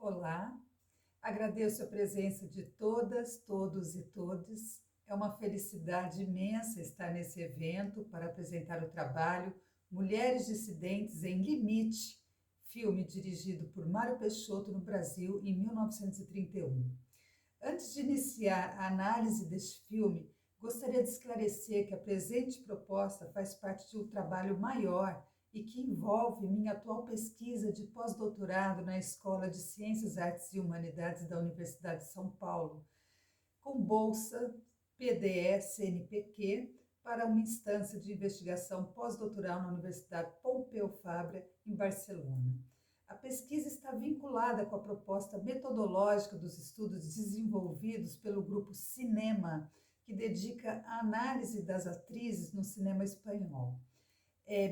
Olá, agradeço a presença de todas, todos e todes. É uma felicidade imensa estar nesse evento para apresentar o trabalho Mulheres Dissidentes em Limite, filme dirigido por Mário Peixoto no Brasil em 1931. Antes de iniciar a análise deste filme, gostaria de esclarecer que a presente proposta faz parte de um trabalho maior e que envolve minha atual pesquisa de pós-doutorado na Escola de Ciências, Artes e Humanidades da Universidade de São Paulo, com bolsa PDE-CNPq para uma instância de investigação pós-doutoral na Universidade Pompeu Fabra, em Barcelona. A pesquisa está vinculada com a proposta metodológica dos estudos desenvolvidos pelo grupo Cinema, que dedica a análise das atrizes no cinema espanhol.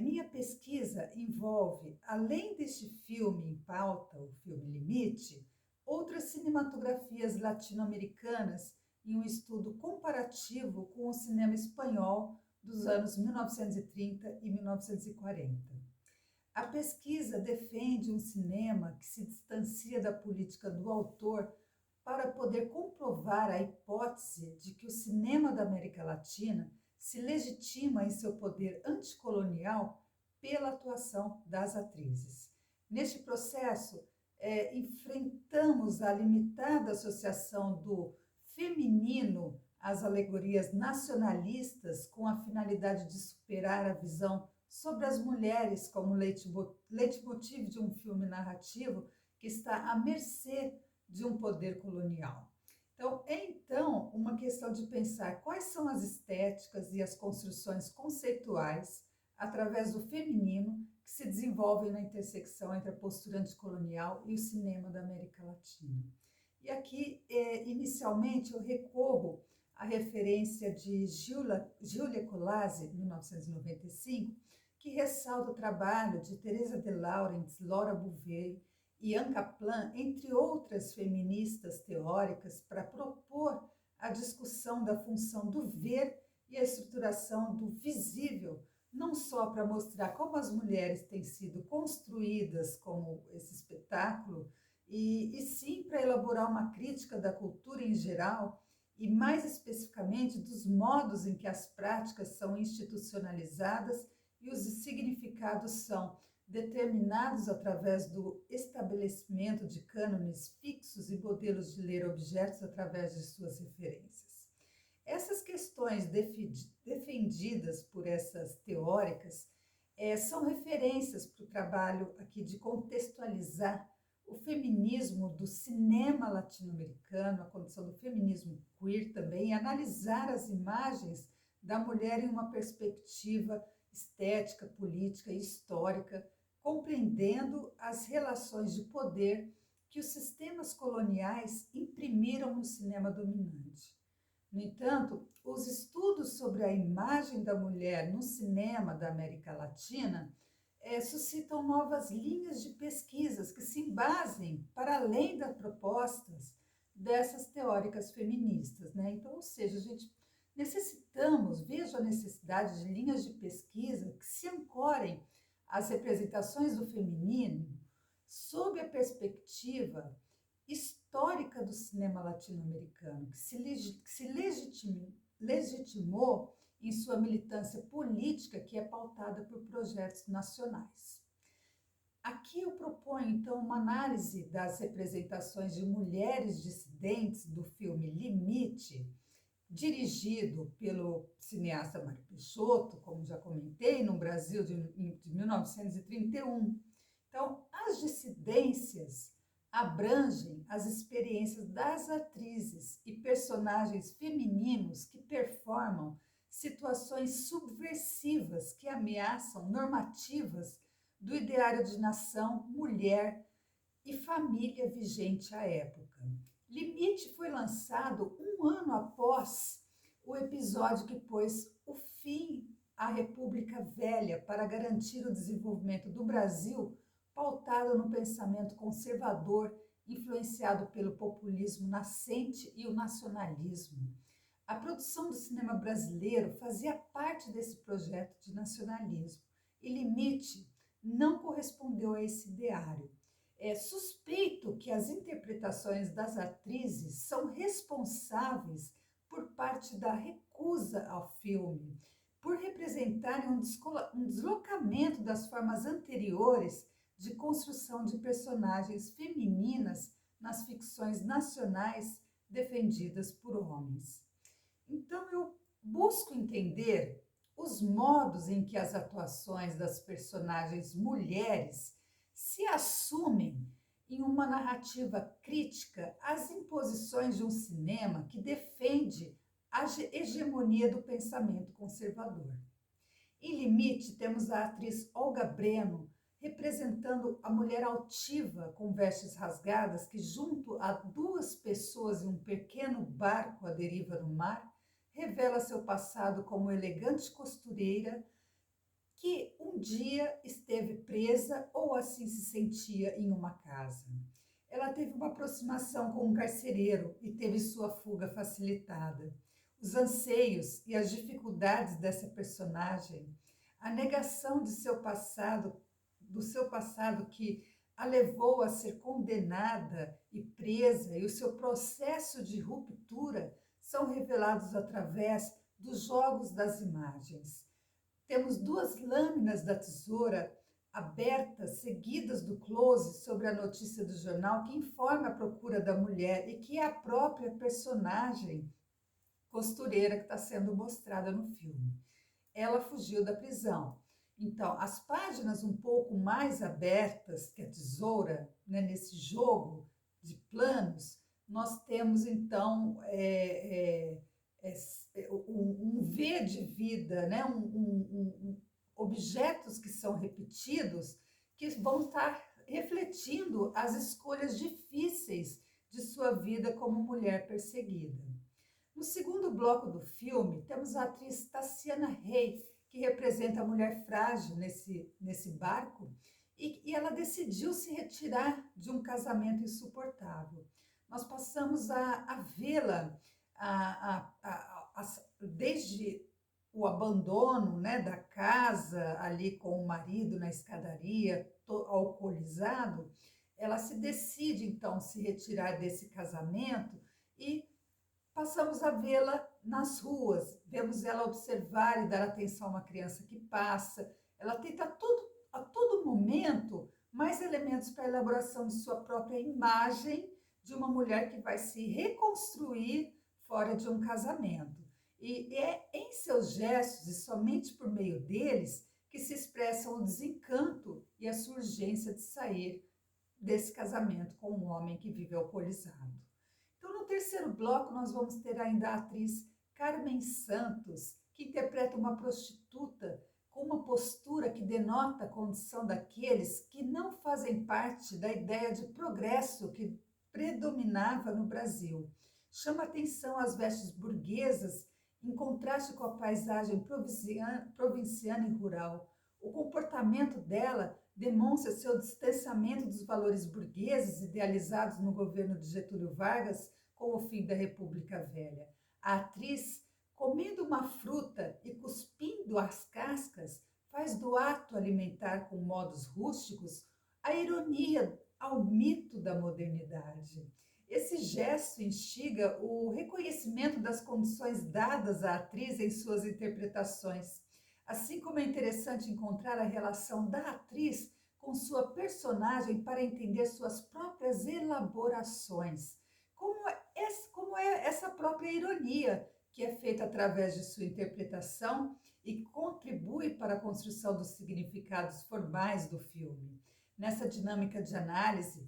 Minha pesquisa envolve, além deste filme em pauta, o filme Limite, outras cinematografias latino-americanas em um estudo comparativo com o cinema espanhol dos anos 1930 e 1940. A pesquisa defende um cinema que se distancia da política do autor para poder comprovar a hipótese de que o cinema da América Latina se legitima em seu poder anticolonial pela atuação das atrizes. Neste processo, enfrentamos a limitada associação do feminino às alegorias nacionalistas com a finalidade de superar a visão sobre as mulheres como leitmotiv de um filme narrativo que está à mercê de um poder colonial. Então, uma questão de pensar quais são as estéticas e as construções conceituais através do feminino que se desenvolvem na intersecção entre a postura anticolonial e o cinema da América Latina. E aqui, inicialmente, eu recorro à referência de Julia Colazzi, 1995, que ressalta o trabalho de Teresa de Laurentiis, Laura Bouvet e Anne Kaplan, entre outras feministas teóricas, para propor a discussão da função do ver e a estruturação do visível, não só para mostrar como as mulheres têm sido construídas como esse espetáculo, e sim para elaborar uma crítica da cultura em geral e, mais especificamente, dos modos em que as práticas são institucionalizadas e os significados são determinados através do estabelecimento de cânones fixos e modelos de ler objetos através de suas referências. Essas questões defendidas por essas teóricas são referências para o trabalho aqui de contextualizar o feminismo do cinema latino-americano, a condição do feminismo queer também, e analisar as imagens da mulher em uma perspectiva estética, política e histórica, compreendendo as relações de poder que os sistemas coloniais imprimiram no cinema dominante. No entanto, os estudos sobre a imagem da mulher no cinema da América Latina suscitam novas linhas de pesquisas que se embasem para além das propostas dessas teóricas feministas, né? Então, ou seja, a gente vejo a necessidade de linhas de pesquisa que se ancorem às representações do feminino sob a perspectiva histórica do cinema latino-americano, que se legitimou em sua militância política, que é pautada por projetos nacionais. Aqui eu proponho, então, uma análise das representações de mulheres dissidentes do filme Limite, dirigido pelo cineasta Mário Peixoto, como já comentei, no Brasil de 1931. Então, as dissidências abrangem as experiências das atrizes e personagens femininos que performam situações subversivas que ameaçam normativas do ideário de nação, mulher e família vigente à época. Limite foi lançado um ano após o episódio que pôs o fim à República Velha para garantir o desenvolvimento do Brasil, pautado no pensamento conservador, influenciado pelo populismo nascente e o nacionalismo. A produção do cinema brasileiro fazia parte desse projeto de nacionalismo e Limite não correspondeu a esse ideário. É suspeito que as interpretações das atrizes são responsáveis por parte da recusa ao filme, por representarem um deslocamento das formas anteriores de construção de personagens femininas nas ficções nacionais defendidas por homens. Então, eu busco entender os modos em que as atuações das personagens mulheres se assumem em uma narrativa crítica às imposições de um cinema que defende a hegemonia do pensamento conservador. Em Limite, temos a atriz Olga Breno representando a mulher altiva com vestes rasgadas que, junto a duas pessoas em um pequeno barco à deriva no mar, revela seu passado como elegante costureira que um dia esteve presa ou assim se sentia em uma casa. Ela teve uma aproximação com um carcereiro e teve sua fuga facilitada. Os anseios e as dificuldades dessa personagem, a negação de seu passado, do seu passado que a levou a ser condenada e presa, e o seu processo de ruptura são revelados através dos jogos das imagens. Temos duas lâminas da tesoura abertas, seguidas do close sobre a notícia do jornal que informa a procura da mulher e que é a própria personagem costureira que está sendo mostrada no filme. Ela fugiu da prisão. Então, as páginas um pouco mais abertas que a tesoura, né, nesse jogo de planos, nós temos então um V de vida, né? Objetos que são repetidos, que vão estar refletindo as escolhas difíceis de sua vida como mulher perseguida. No segundo bloco do filme, temos a atriz Tassiana Rey, que representa a mulher frágil nesse barco, e ela decidiu se retirar de um casamento insuportável. Nós passamos a vê-la desde o abandono, né, da casa ali com o marido na escadaria, alcoolizado. Ela se decide então se retirar desse casamento e passamos a vê-la nas ruas. Vemos ela observar e dar atenção a uma criança que passa. Ela tenta a todo momento mais elementos para a elaboração de sua própria imagem de uma mulher que vai se reconstruir fora de um casamento. E é em seus gestos e somente por meio deles que se expressam o desencanto e a sua urgência de sair desse casamento com um homem que vive alcoolizado. Então, no terceiro bloco, nós vamos ter ainda a atriz Carmen Santos, que interpreta uma prostituta com uma postura que denota a condição daqueles que não fazem parte da ideia de progresso que predominava no Brasil. Chama atenção as vestes burguesas em contraste com a paisagem provinciana e rural. O comportamento dela demonstra seu distanciamento dos valores burgueses idealizados no governo de Getúlio Vargas com o fim da República Velha. A atriz, comendo uma fruta e cuspindo as cascas, faz do ato alimentar com modos rústicos a ironia ao mito da modernidade. Esse gesto instiga o reconhecimento das condições dadas à atriz em suas interpretações, assim como é interessante encontrar a relação da atriz com sua personagem para entender suas próprias elaborações, como é essa própria ironia que é feita através de sua interpretação e que contribui para a construção dos significados formais do filme. Nessa dinâmica de análise,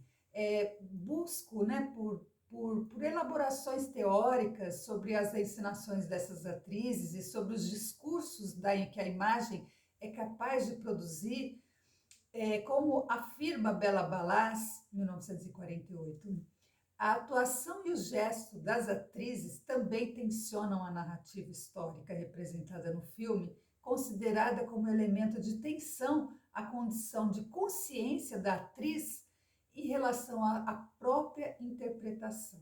busco, né, por elaborações teóricas sobre as encenações dessas atrizes e sobre os discursos que a imagem é capaz de produzir, como afirma Bela Balaz, 1948, a atuação e o gesto das atrizes também tensionam a narrativa histórica representada no filme, considerada como elemento de tensão à condição de consciência da atriz em relação à própria interpretação.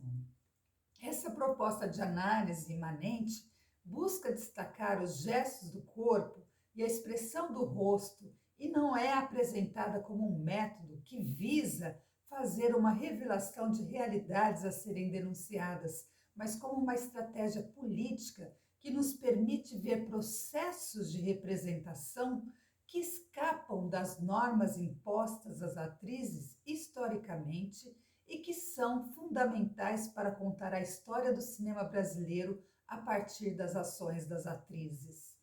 Essa proposta de análise imanente busca destacar os gestos do corpo e a expressão do rosto e não é apresentada como um método que visa fazer uma revelação de realidades a serem denunciadas, mas como uma estratégia política que nos permite ver processos de representação que escapam das normas impostas às atrizes historicamente e que são fundamentais para contar a história do cinema brasileiro a partir das ações das atrizes.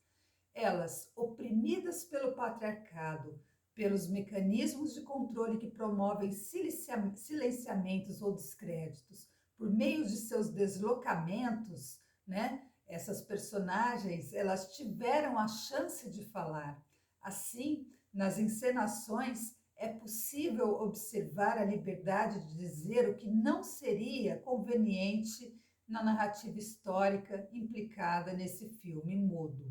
Elas, oprimidas pelo patriarcado, pelos mecanismos de controle que promovem silenciamentos ou descréditos, por meio de seus deslocamentos, né? Essas personagens, elas tiveram a chance de falar. Assim, nas encenações, é possível observar a liberdade de dizer o que não seria conveniente na narrativa histórica implicada nesse filme mudo.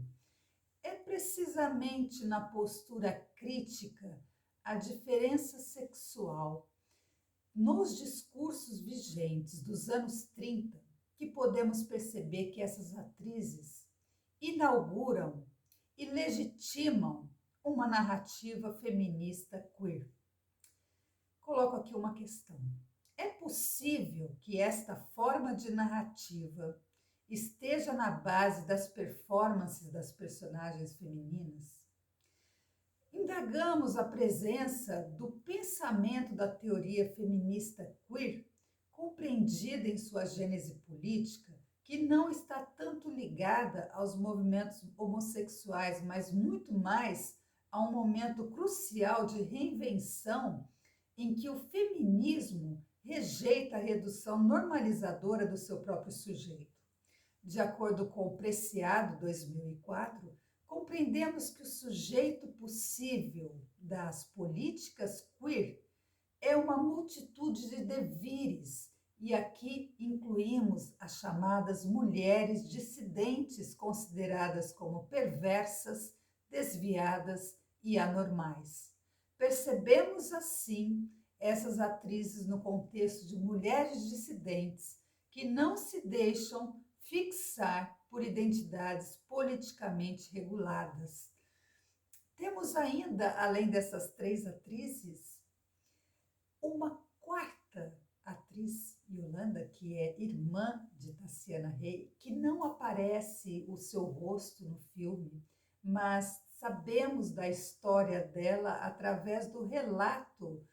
É precisamente na postura crítica à diferença sexual nos discursos vigentes dos anos 30 que podemos perceber que essas atrizes inauguram e legitimam uma narrativa feminista queer. Coloco aqui uma questão. É possível que esta forma de narrativa esteja na base das performances das personagens femininas? Indagamos a presença do pensamento da teoria feminista queer, compreendida em sua gênese política, que não está tanto ligada aos movimentos homossexuais, mas muito mais a um momento crucial de reinvenção em que o feminismo rejeita a redução normalizadora do seu próprio sujeito. De acordo com o Preciado 2004, compreendemos que o sujeito possível das políticas queer é uma multitude de devires, e aqui incluímos as chamadas mulheres dissidentes, consideradas como perversas, desviadas e anormais. Percebemos assim essas atrizes no contexto de mulheres dissidentes que não se deixam fixar por identidades politicamente reguladas. Temos ainda, além dessas três atrizes, uma quarta atriz, Yolanda, que é irmã de Tassiana Rey, que não aparece o seu rosto no filme, mas sabemos da história dela através do relato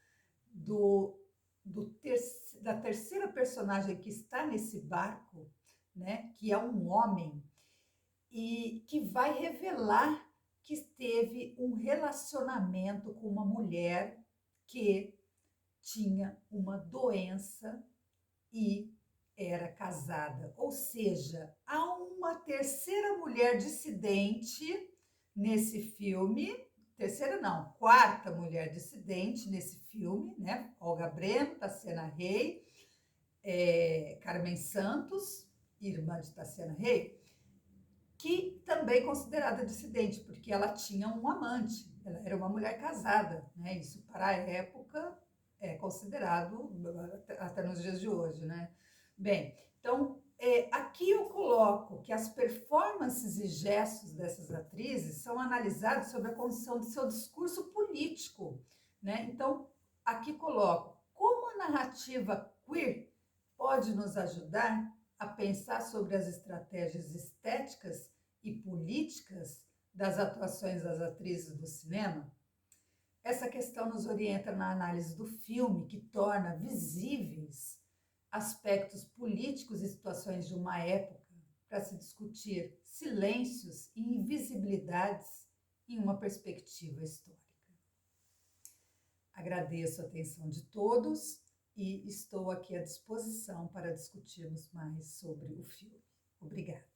da terceira personagem que está nesse barco, né, que é um homem, e que vai revelar que teve um relacionamento com uma mulher que tinha uma doença e era casada. Ou seja, há uma terceira mulher dissidente nesse filme, terceira não, quarta mulher dissidente nesse filme, né? Olga Breno, Tassiana Rey, Carmen Santos, irmã de Tassiana Rey, que também é considerada dissidente, porque ela tinha um amante, ela era uma mulher casada, né? Isso para a época é considerado até nos dias de hoje, né? Bem, então aqui eu coloco que as performances e gestos dessas atrizes são analisados sobre a condição de seu discurso político, né? Então aqui coloco como a narrativa queer pode nos ajudar a pensar sobre as estratégias estéticas e políticas das atuações das atrizes do cinema. Essa questão nos orienta na análise do filme, que torna visíveis aspectos políticos e situações de uma época para se discutir silêncios e invisibilidades em uma perspectiva histórica. Agradeço a atenção de todos e estou aqui à disposição para discutirmos mais sobre o filme. Obrigada.